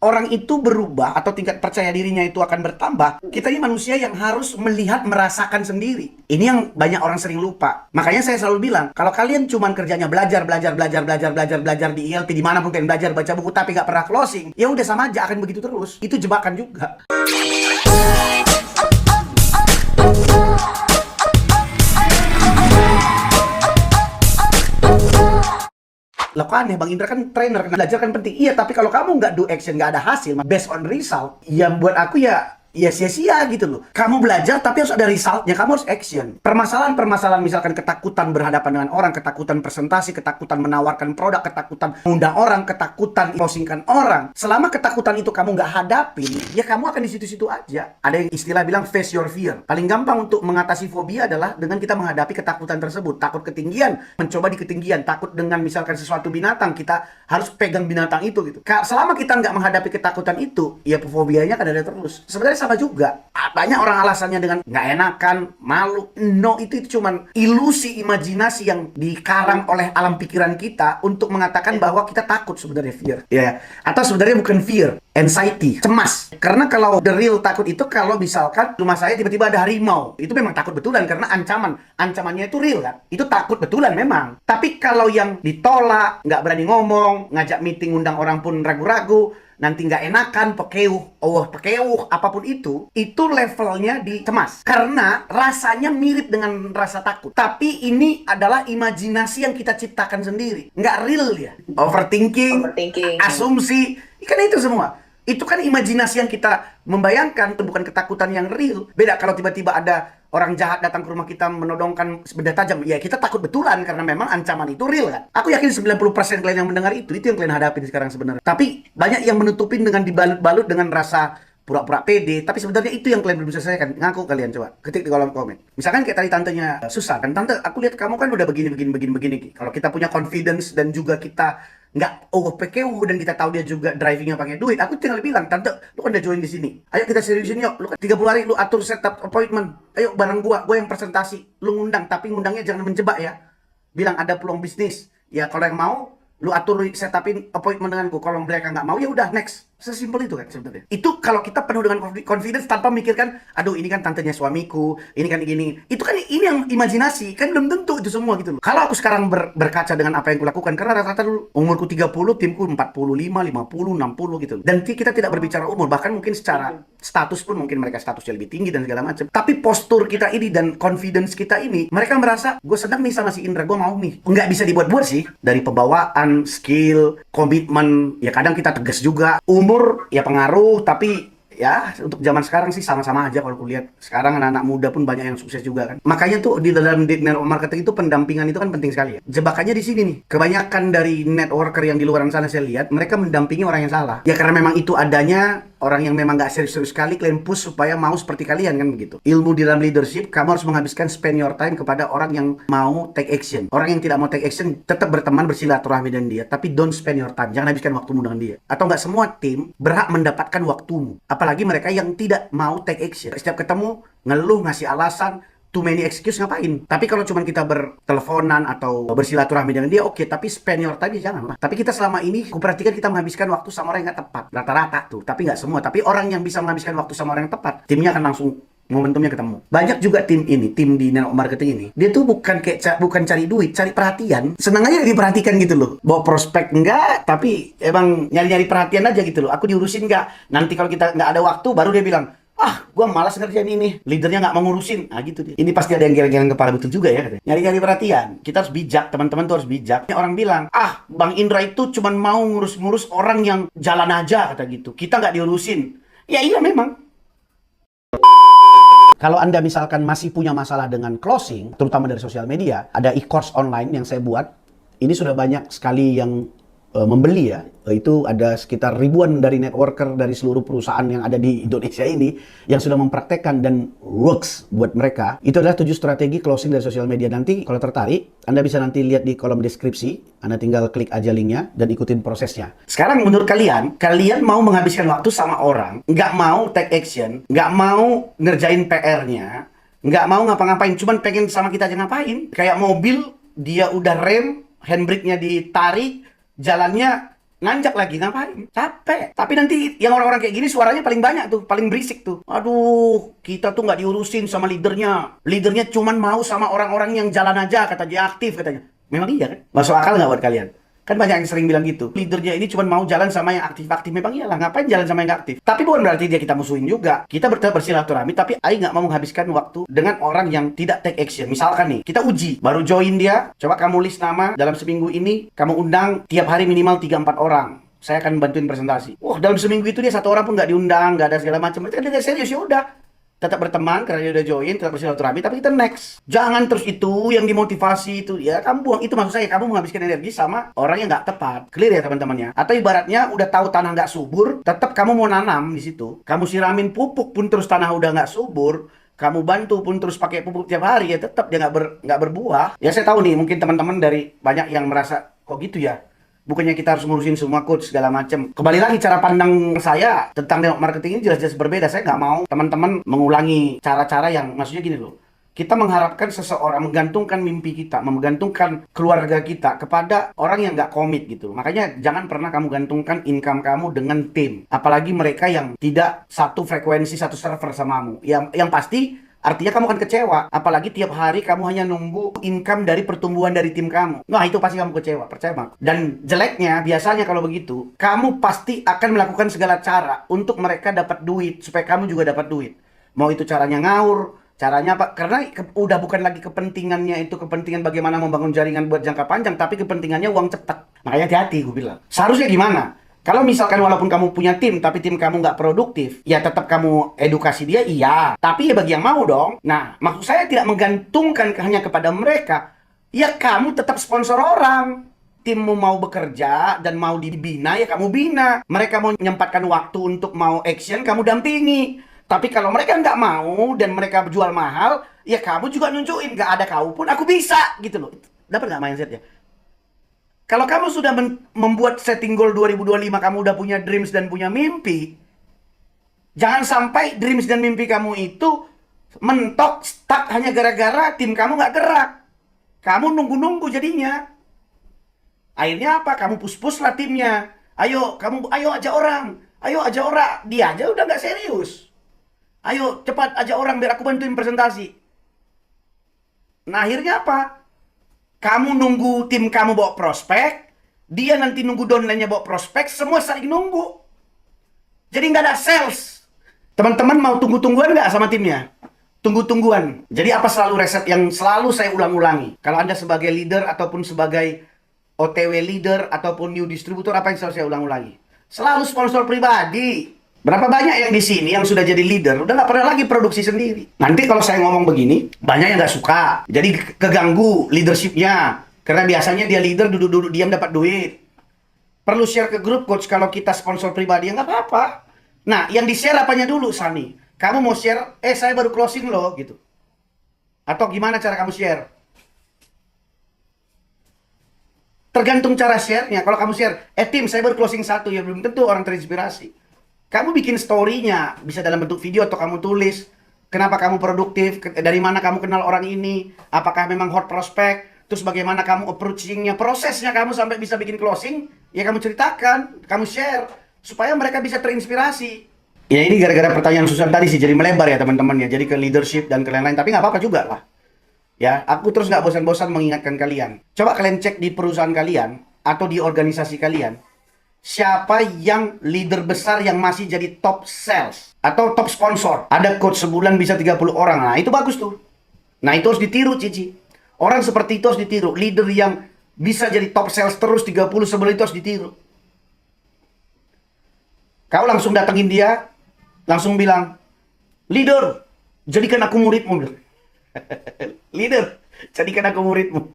orang itu berubah atau tingkat percaya dirinya itu akan bertambah, kita ini manusia yang harus melihat, merasakan sendiri. Ini yang banyak orang sering lupa. Makanya saya selalu bilang, kalau kalian cuma kerjanya belajar di ILP, dimanapun kalian belajar, baca buku, tapi nggak pernah closing, ya udah sama aja, akan begitu terus. Itu jebakan juga. Lah kok aneh, Bang Indra kan trainer, belajar kan penting. Iya, tapi kalau kamu nggak do action, nggak ada hasil, based on result, yang buat aku ya sia-sia gitu loh. Kamu belajar tapi harus ada resultnya, kamu harus action. Permasalahan misalkan ketakutan berhadapan dengan orang, ketakutan presentasi, ketakutan menawarkan produk, ketakutan mengundang orang, ketakutan closingkan orang. Selama ketakutan itu kamu nggak hadapin, ya kamu akan di situ-situ aja. Ada yang istilah bilang face your fear. Paling gampang untuk mengatasi fobia adalah dengan kita menghadapi ketakutan tersebut. Takut ketinggian, mencoba di ketinggian. Takut dengan misalkan sesuatu binatang, kita harus pegang binatang itu gitu. Selama kita nggak menghadapi ketakutan itu, ya fobianya akan ada terus. Sebenarnya sama juga. Banyak orang alasannya dengan nggak enakan, malu. No, itu cuman ilusi imajinasi yang dikarang oleh alam pikiran kita untuk mengatakan bahwa kita takut sebenarnya fear. Ya, atau sebenarnya bukan fear, anxiety, cemas. Karena kalau the real takut itu kalau misalkan rumah saya tiba-tiba ada harimau, itu memang takut betulan karena ancamannya itu real kan. Itu takut betulan memang. Tapi kalau yang ditolak, nggak berani ngomong, ngajak meeting undang orang pun ragu-ragu, nanti nggak enakan, pekeuh, apapun itu levelnya di cemas. Karena rasanya mirip dengan rasa takut. Tapi ini adalah imajinasi yang kita ciptakan sendiri. Nggak real ya. Overthinking. Asumsi. Kan itu semua. Itu kan imajinasi yang kita membayangkan, itu bukan ketakutan yang real. Beda kalau tiba-tiba ada orang jahat datang ke rumah kita menodongkan benda tajam, ya kita takut betulan karena memang ancaman itu real kan. Aku yakin 90% kalian yang mendengar itu yang kalian hadapin sekarang sebenarnya. Tapi banyak yang menutupin dengan dibalut-balut dengan rasa pura-pura pede, tapi sebenarnya itu yang kalian belum selesaikan. Ngaku kalian, coba ketik di kolom komen. Misalkan kayak tadi tantenya susah kan, tante aku lihat kamu kan udah begini. Kalau kita punya confidence dan juga kita nggak PKU dan kita tahu dia juga drivingnya pakai duit, aku tinggal bilang, tante lu kan udah join di sini, ayo kita seriusin yuk, lu kan 30 hari lu atur setup appointment, ayo bareng gua yang presentasi, lu ngundang, tapi ngundangnya jangan menjebak ya, bilang ada peluang bisnis ya, kalau yang mau lu atur setupin appointment denganku, kalau mereka nggak mau ya udah next. Sesimpel itu kan sebenarnya. Itu kalau kita penuh dengan confidence tanpa mikirkan, aduh ini kan tantenya suamiku, ini kan gini. Itu kan ini yang imajinasi, kan belum tentu itu semua gitu loh. Kalau aku sekarang berkaca dengan apa yang kulakukan, karena rata-rata dulu umurku 30, timku 45, 50, 60 gitu. Dan kita tidak berbicara umur, bahkan mungkin secara status pun mungkin mereka statusnya lebih tinggi dan segala macam. Tapi postur kita ini dan confidence kita ini, mereka merasa gue senang nih sama si Indra, gue mau nih. Nggak bisa dibuat-buat sih, dari pembawaan, skill, komitmen, ya kadang kita tegas juga. Umur ya pengaruh, tapi ya untuk zaman sekarang sih sama-sama aja kalau kulihat. Sekarang anak-anak muda pun banyak yang sukses juga kan. Makanya tuh di dalam network marketing itu pendampingan itu kan penting sekali ya. Jebakannya di sini nih. Kebanyakan dari networker yang di luar sana saya lihat, mereka mendampingi orang yang salah. Ya karena memang itu adanya orang yang memang nggak serius-serius sekali, kalian push supaya mau seperti kalian kan begitu. Ilmu di dalam leadership, kamu harus menghabiskan spend your time kepada orang yang mau take action. Orang yang tidak mau take action, tetap berteman, bersilaturahmi dengan dia, tapi don't spend your time. Jangan habiskan waktumu dengan dia. Atau nggak semua tim berhak mendapatkan waktumu. Apalagi mereka yang tidak mau take action. Setiap ketemu, ngeluh, ngasih alasan, too many excuse ngapain? Tapi kalau cuma kita berteleponan atau bersilaturahmi dengan dia, oke, tapi spend your time ya jangan lah. Tapi kita selama ini, kuperhatikan kita menghabiskan waktu sama orang yang nggak tepat. Rata-rata tuh, tapi nggak semua. Tapi orang yang bisa menghabiskan waktu sama orang yang tepat, timnya akan langsung momentumnya ketemu. Banyak juga tim di network marketing ini, dia tuh bukan cari duit, cari perhatian. Senang aja diperhatikan gitu loh. Bawa prospek enggak, tapi emang nyari-nyari perhatian aja gitu loh. Aku diurusin nggak? Nanti kalau kita nggak ada waktu, baru dia bilang, gua malas ngerjain ini, leadernya nggak mau ngurusin. Gitu dia. Ini pasti ada yang geleng-geleng kepala betul juga ya katanya. Nyari-nyari perhatian. Kita harus bijak, teman-teman tuh harus bijak. Orang bilang, Bang Indra itu cuman mau ngurus-ngurus orang yang jalan aja kata gitu. Kita nggak diurusin. Ya iya memang. Kalau Anda misalkan masih punya masalah dengan closing, terutama dari sosial media, ada e-course online yang saya buat. Ini sudah banyak sekali yang membeli ya. Itu ada sekitar ribuan dari networker dari seluruh perusahaan yang ada di Indonesia ini yang sudah mempraktekkan dan works buat mereka. Itu adalah 7 strategi closing dari sosial media. Nanti kalau tertarik, Anda bisa nanti lihat di kolom deskripsi. Anda tinggal klik aja linknya dan ikutin prosesnya. Sekarang menurut kalian mau menghabiskan waktu sama orang, nggak mau take action, nggak mau ngerjain PR-nya, nggak mau ngapa-ngapain, cuman pengen sama kita aja ngapain? Kayak mobil, dia udah rem, handbrake-nya ditarik, jalannya nanjak lagi, ngapain? Capek. Tapi nanti yang orang-orang kayak gini suaranya paling banyak tuh, paling berisik tuh. Aduh, kita tuh nggak diurusin sama leadernya. Leadernya cuman mau sama orang-orang yang jalan aja, kata dia aktif katanya. Memang iya kan? Masuk akal nggak buat kalian? Kan banyak yang sering bilang gitu. Leadernya ini cuma mau jalan sama yang aktif-aktif. Memang iyalah, ngapain jalan sama yang nggak aktif? Tapi bukan berarti dia kita musuhin juga. Kita bersilaturahmi, tapi Ai nggak mau menghabiskan waktu dengan orang yang tidak take action. Misalkan nih, kita uji. Baru join dia, coba kamu list nama dalam seminggu ini, kamu undang tiap hari minimal 3-4 orang. Saya akan bantuin presentasi. Wah, dalam seminggu itu dia 1 orang pun nggak diundang, nggak ada segala macam. Itu kan dia nggak serius, ya udah. Tetap berteman karena dia udah join, tetap bersilaturahmi, tapi kita next. Jangan terus itu yang dimotivasi itu. Ya, kamu buang itu, maksud saya kamu menghabiskan energi sama orang yang nggak tepat. Clear ya teman-teman ya? Atau ibaratnya udah tahu tanah nggak subur, tetap kamu mau nanam di situ. Kamu siramin pupuk pun terus tanah udah nggak subur. Kamu bantu pun terus pakai pupuk tiap hari, ya tetap dia nggak berbuah. Ya saya tahu nih, mungkin teman-teman dari banyak yang merasa kok gitu ya. Bukannya kita harus ngurusin semua coach segala macam. Kembali lagi cara pandang saya tentang network marketing ini jelas-jelas berbeda. Saya nggak mau teman-teman mengulangi cara-cara yang maksudnya gini loh. Kita mengharapkan seseorang menggantungkan mimpi kita, menggantungkan keluarga kita kepada orang yang nggak komit gitu. Makanya jangan pernah kamu gantungkan income kamu dengan tim. Apalagi mereka yang tidak satu frekuensi, satu server samamu. Yang pasti artinya kamu akan kecewa. Apalagi tiap hari kamu hanya nunggu income dari pertumbuhan dari tim kamu. Nah, itu pasti kamu kecewa, percaya Mak. Dan jeleknya, biasanya kalau begitu, kamu pasti akan melakukan segala cara untuk mereka dapat duit, supaya kamu juga dapat duit. Mau itu caranya ngaur, caranya apa? Karena udah bukan lagi kepentingannya itu kepentingan bagaimana membangun jaringan buat jangka panjang, tapi kepentingannya uang cepat. Makanya hati-hati, gue bilang. Seharusnya gimana? Kalau misalkan walaupun kamu punya tim, tapi tim kamu nggak produktif, ya tetap kamu edukasi dia, iya. Tapi ya bagi yang mau dong. Nah, maksud saya tidak menggantungkan hanya kepada mereka. Ya kamu tetap sponsor orang. Timmu mau bekerja dan mau dibina, ya kamu bina. Mereka mau menyempatkan waktu untuk mau action, kamu dampingi. Tapi kalau mereka nggak mau dan mereka jual mahal, ya kamu juga nunjukin. Nggak ada kau pun, aku bisa. Gitu loh. Dapat nggak mindsetnya? Kalau kamu sudah membuat setting goal 2025, kamu udah punya dreams dan punya mimpi, jangan sampai dreams dan mimpi kamu itu mentok, stuck hanya gara-gara tim kamu nggak gerak. Kamu nunggu-nunggu jadinya. Akhirnya apa? Kamu push-push lah timnya. Ayo, ayo aja orang. Ayo aja orang. Dia aja udah nggak serius. Ayo, cepat aja orang biar aku bantuin presentasi. Nah, akhirnya apa? Kamu nunggu tim kamu bawa prospek, dia nanti nunggu downline-nya bawa prospek, semua saling nunggu. Jadi nggak ada sales. Teman-teman mau tunggu-tungguan nggak sama timnya? Tunggu-tungguan. Jadi apa selalu resep yang selalu saya ulang-ulangi? Kalau Anda sebagai leader ataupun sebagai OTW leader ataupun new distributor, apa yang selalu saya ulang-ulangi? Selalu sponsor pribadi. Berapa banyak yang di sini yang sudah jadi leader, udah nggak pernah lagi produksi sendiri. Nanti kalau saya ngomong begini, banyak yang nggak suka. Jadi keganggu leadershipnya. Karena biasanya dia leader, duduk-duduk diam dapat duit. Perlu share ke grup, coach, kalau kita sponsor pribadi, ya nggak apa-apa. Nah, yang di-share apanya dulu, Sani? Kamu mau share, saya baru closing loh, gitu. Atau gimana cara kamu share? Tergantung cara share-nya. Kalau kamu share, tim, saya baru closing 1, ya belum tentu orang terinspirasi. Kamu bikin story-nya, bisa dalam bentuk video atau kamu tulis. Kenapa kamu produktif, dari mana kamu kenal orang ini, apakah memang hot prospect, terus bagaimana kamu approaching-nya, prosesnya kamu sampai bisa bikin closing, ya kamu ceritakan, kamu share, supaya mereka bisa terinspirasi. Ya ini gara-gara pertanyaan Susan tadi sih, jadi melebar ya teman-teman ya, jadi ke leadership dan ke lain-lain, tapi nggak apa-apa juga lah. Ya, aku terus nggak bosan-bosan mengingatkan kalian. Coba kalian cek di perusahaan kalian, atau di organisasi kalian, siapa yang leader besar yang masih jadi top sales atau top sponsor. Ada coach sebulan bisa 30 orang. Nah, itu bagus tuh. Nah, itu harus ditiru, Cici. Orang seperti itu harus ditiru. Leader yang bisa jadi top sales terus 30 sebulan itu harus ditiru. Kau langsung datengin dia, langsung bilang, "Leader, jadikan aku muridmu." Leader, jadikan aku muridmu.